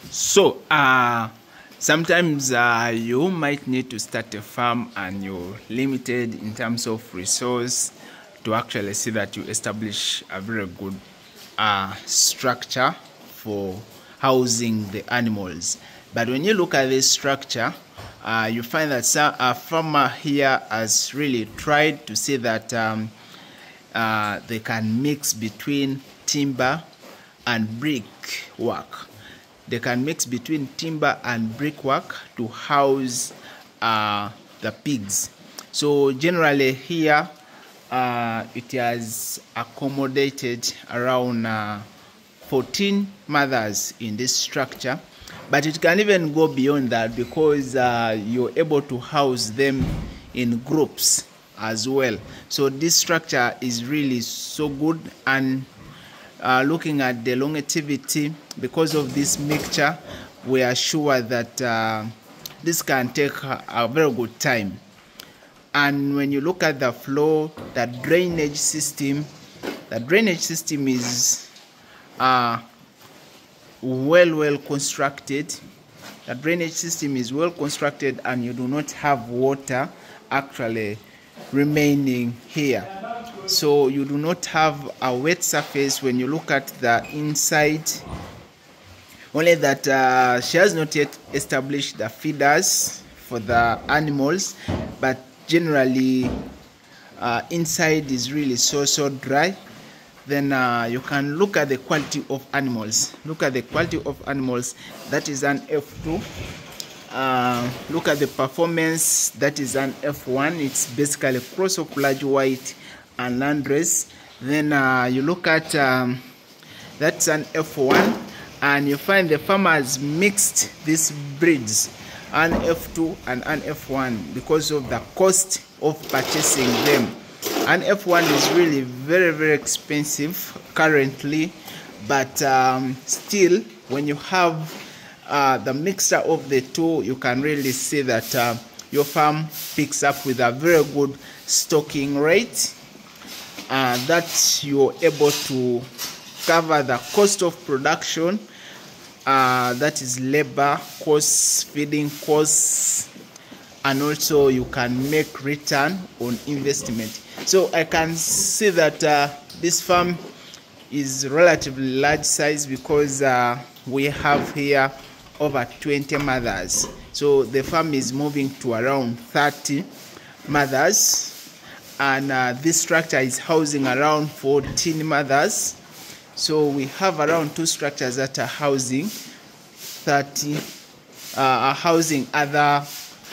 So, sometimes you might need to start a farm and you're limited in terms of resource to actually see that you establish a very good structure for housing the animals. But when you look at this structure, you find that a farmer here has really tried to see that they can mix between timber and brickwork. They can mix between timber and brickwork to house the pigs. So generally here it has accommodated around 14 mothers in this structure, but it can even go beyond that because you're able to house them in groups as well. So this structure is really so good, and looking at the longevity, because of this mixture, we are sure that this can take a very good time. And when you look at the flow, the drainage system is well constructed. The drainage system is well constructed, and you do not have water actually remaining here. So you do not have a wet surface when you look at the inside. Only that she has not yet established the feeders for the animals, but generally inside is really so dry. Then you can look at the quality of animals. Look at the quality of animals. That is an F2. Look at the performance. That is an F1. It's basically a cross of large white and landrace. Then you look at that's an F1, and you find the farmers mixed these breeds, an F2 and an F1, because of the cost of purchasing them. An F1 is really very expensive currently, but still, when you have the mixture of the two, you can really see that your farm picks up with a very good stocking rate, that you're able to cover the cost of production, that is labor costs, feeding costs, and also you can make return on investment. So I can see that this farm is relatively large size, because we have here over 20 mothers. So the farm is moving to around 30 mothers, and this structure is housing around 14 mothers. So we have around 2 structures that are housing 30, housing other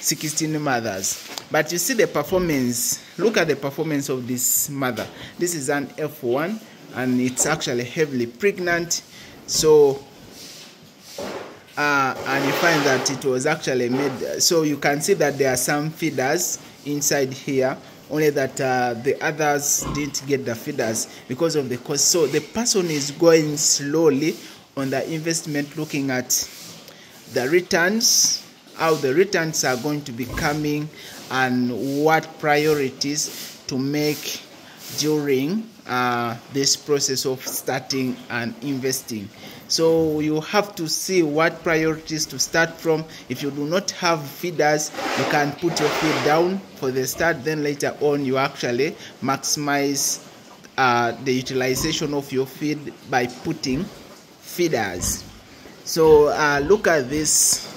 16 mothers. But you see the performance. Look at the performance of this mother. This is an F1, and it's actually heavily pregnant. So and you find that it was actually made, so you can see that there are some feeders inside here, only that the others didn't get the feeders because of the cost. So the person is going slowly on the investment, looking at the returns, how the returns are going to be coming, and what priorities to make during this process of starting and investing. So you have to see what priorities to start from. If you do not have feeders, you can put your feed down for the start, then later on you actually maximize the utilization of your feed by putting feeders. So look at this.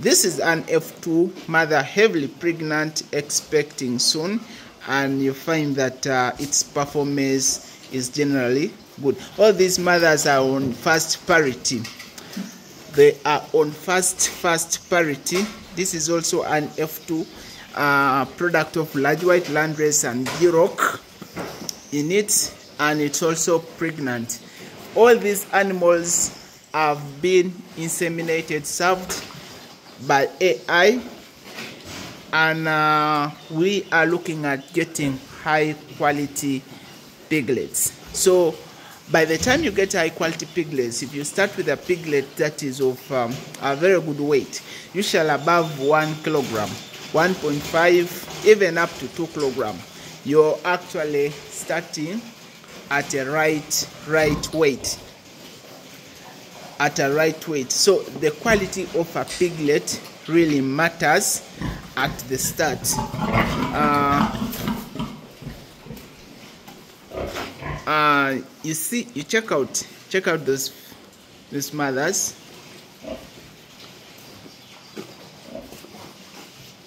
This is an F2 mother, heavily pregnant, expecting soon, and you find that its performance is generally good. All these mothers are on first parity. They are on first parity. This is also an F2 product of large white landrace and Girock in it, and it's also pregnant. All these animals have been inseminated, served by AI, and we are looking at getting high quality piglets. So by the time you get high quality piglets, if you start with a piglet that is of a very good weight, usually above 1 kilogram, 1.5, even up to 2 kilogram, you're actually starting at a right weight. at a right weight. So the quality of a piglet really matters at the start. You see, you check out those mothers.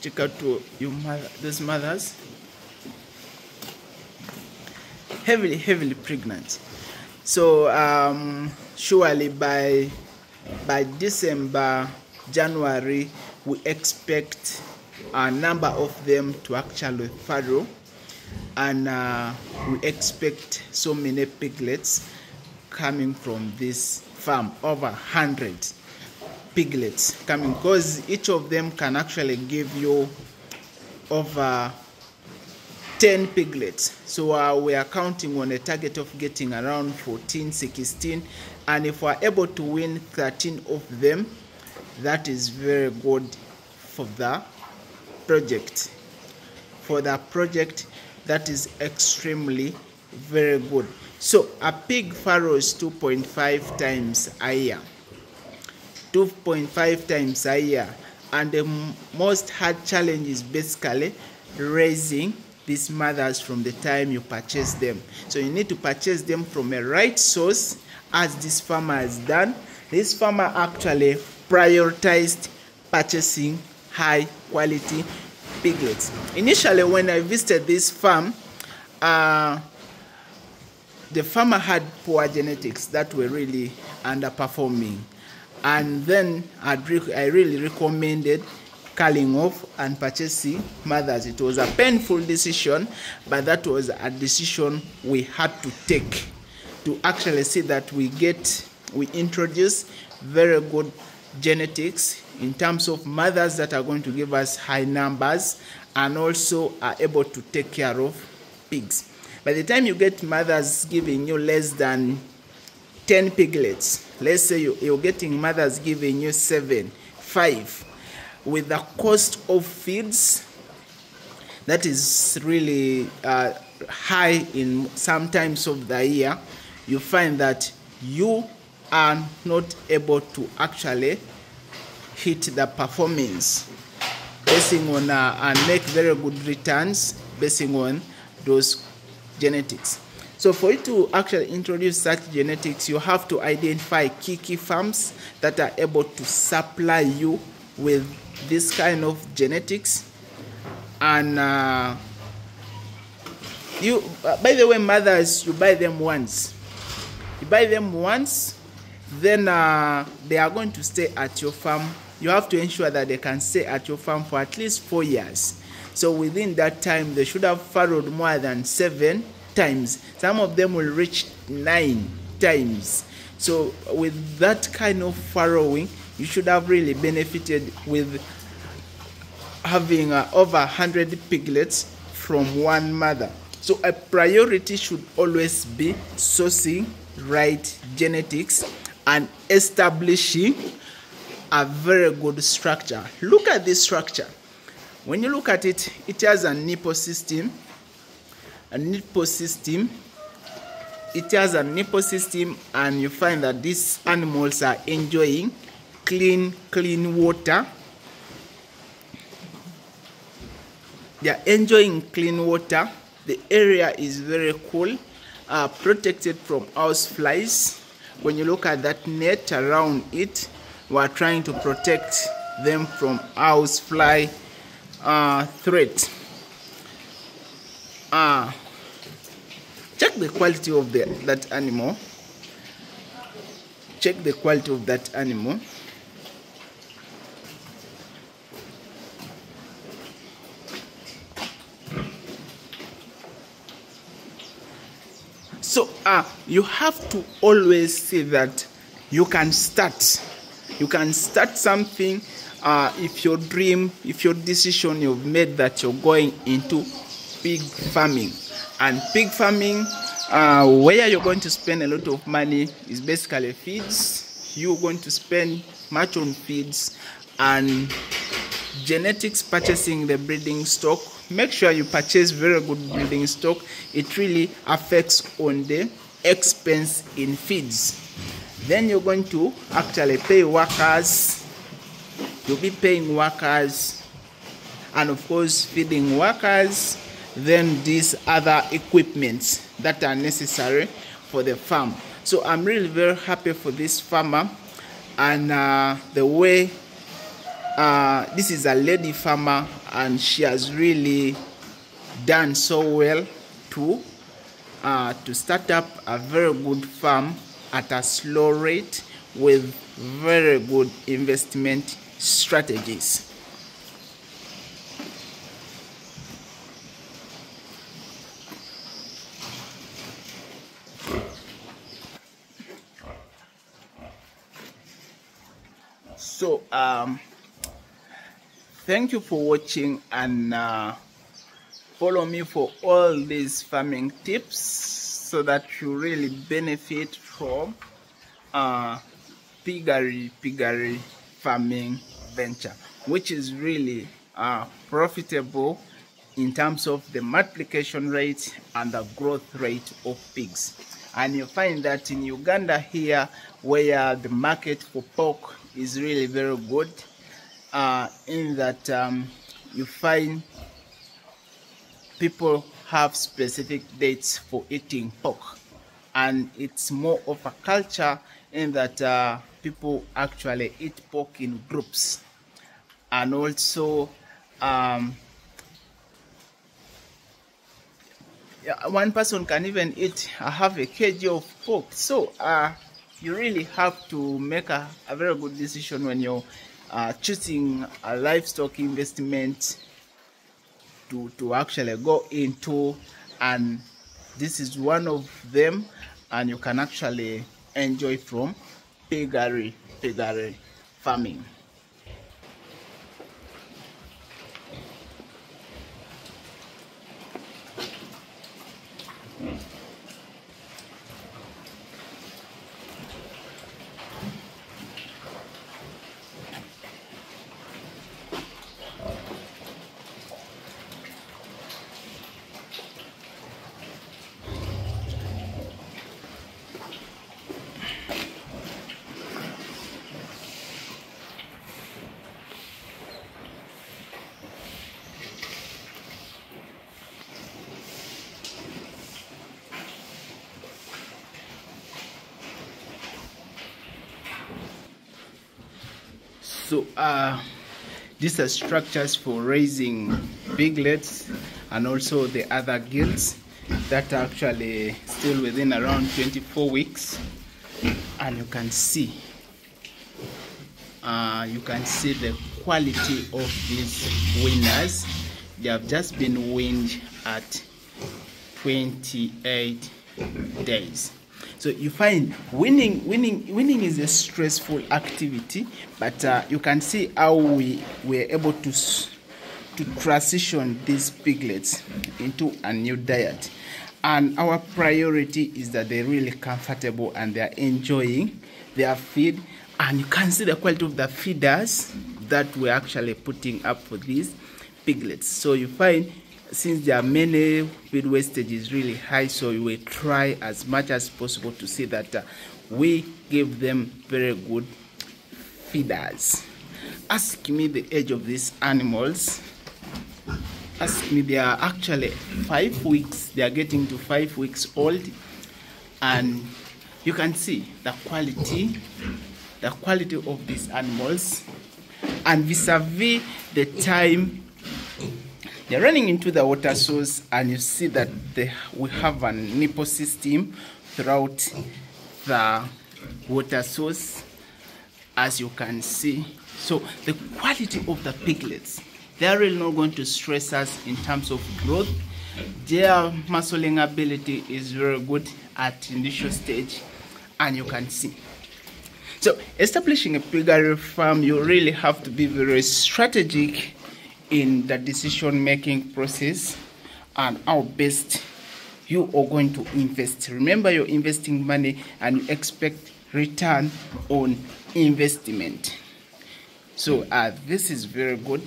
Check out those mothers, heavily pregnant. So surely by December, January, we expect a number of them to actually farrow, and we expect so many piglets coming from this farm, over 100 piglets coming, because each of them can actually give you over 10 piglets. So we are counting on a target of getting around 14, 16, and if we're able to win 13 of them, that is very good for the project. For the project, that is extremely very good. So a pig farrows 2.5 times a year. 2.5 times a year, and the most hard challenge is basically raising these mothers from the time you purchase them. So you need to purchase them from a right source, as this farmer has done. This farmer actually prioritized purchasing high quality piglets. Initially, when I visited this farm, the farmer had poor genetics that were really underperforming. And then I really recommended culling off and purchasing mothers. It was a painful decision, but that was a decision we had to take to actually see that we introduce very good genetics in terms of mothers that are going to give us high numbers, and also are able to take care of pigs. By the time you get mothers giving you less than 10 piglets, let's say you're getting mothers giving you 7, 5, with the cost of feeds that is really high in some times of the year, you find that you are not able to actually hit the performance basing on and make very good returns basing on those genetics. So for you to actually introduce such genetics, you have to identify key farms that are able to supply you with this kind of genetics. And by the way, mothers, you buy them once. Then they are going to stay at your farm. You have to ensure that they can stay at your farm for at least 4 years. So within that time, they should have farrowed more than 7 times. Some of them will reach 9 times. So with that kind of farrowing, you should have really benefited with having over 100 piglets from one mother. So a priority should always be sourcing right genetics and establishing a very good structure. Look at this structure. When you look at it, it has a nipple system. It has a nipple system, and you find that these animals are enjoying clean water. They are enjoying clean water. The area is very cool, protected from house flies. When you look at that net around it, we are trying to protect them from house fly threat. Check the quality of that animal. Check the quality of that animal. So you have to always see that you can start. You can start something if your decision you've made that you're going into pig farming. And pig farming, where you're going to spend a lot of money is basically feeds. You're going to spend much on feeds and genetics, purchasing the breeding stock. Make sure you purchase very good breeding stock. It really affects on the expense in feeds. Then you're going to actually pay workers. You'll be paying workers, and of course feeding workers, then these other equipments that are necessary for the farm. So I'm really very happy for this farmer, and the way this is a lady farmer, and she has really done so well to start up a very good farm at a slow rate with very good investment strategies. So thank you for watching, and follow me for all these farming tips so that you really benefit from piggery farming venture, which is really profitable in terms of the multiplication rate and the growth rate of pigs. And you find that in Uganda here, where the market for pork is really very good, in that you find people have specific dates for eating pork, and it's more of a culture in that people actually eat pork in groups. And also one person can even eat half a kg of pork. So you really have to make a very good decision when you're choosing a livestock investment to actually go into, and this is one of them, and you can actually enjoy from piggery farming. So these are structures for raising piglets, and also the other gills that are actually still within around 24 weeks. And you can see the quality of these weaners. They have just been weaned at 28 days. So you find winning is a stressful activity, but you can see how we were able to transition these piglets into a new diet. And our priority is that they're really comfortable and they're enjoying their feed. And you can see the quality of the feeders that we're actually putting up for these piglets. So you find, since there are many, feed wastage is really high, so we will try as much as possible to see that we give them very good feeders. Ask me the age of these animals. Ask me, they are actually 5 weeks. They are getting to 5 weeks old, and you can see the quality of these animals, and vis-a-vis the time they're running into the water source. And you see that we have a nipple system throughout the water source, as you can see. So the quality of the piglets, they're really not going to stress us in terms of growth. Their muscling ability is very good at initial stage, and you can see. So establishing a piggery farm, you really have to be very strategic in the decision-making process and how best you are going to invest. Remember, you're investing money and you expect return on investment. So this is very good.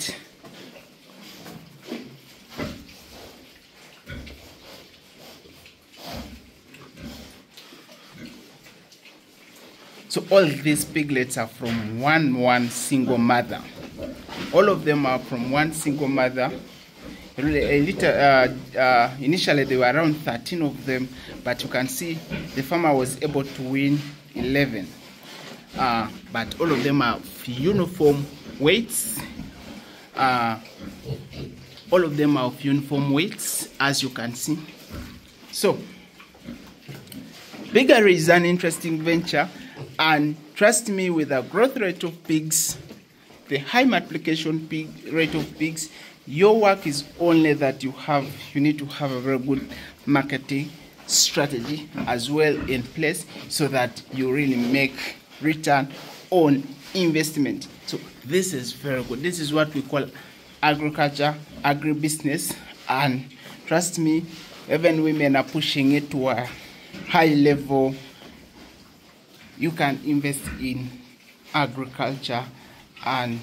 So So all these piglets are from one single mother. All of them are from one single mother. Initially there were around 13 of them, but you can see the farmer was able to win 11. But all of them are uniform weights. All of them are of uniform weights, as you can see. So piggery is an interesting venture, and trust me, with the growth rate of pigs, the high multiplication rate of pigs, your work is only that you need to have a very good marketing strategy as well in place, so that you really make return on investment. So this is very good. This is what we call agriculture, agribusiness, and trust me, even women are pushing it to a high level. You can invest in agriculture and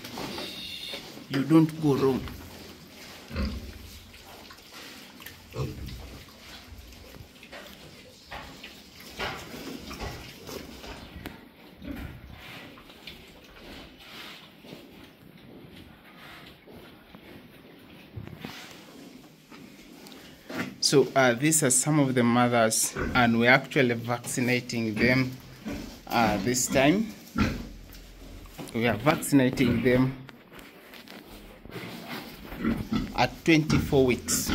you don't go wrong. So these are some of the mothers, and we're actually vaccinating them this time. We are vaccinating them at 24 weeks.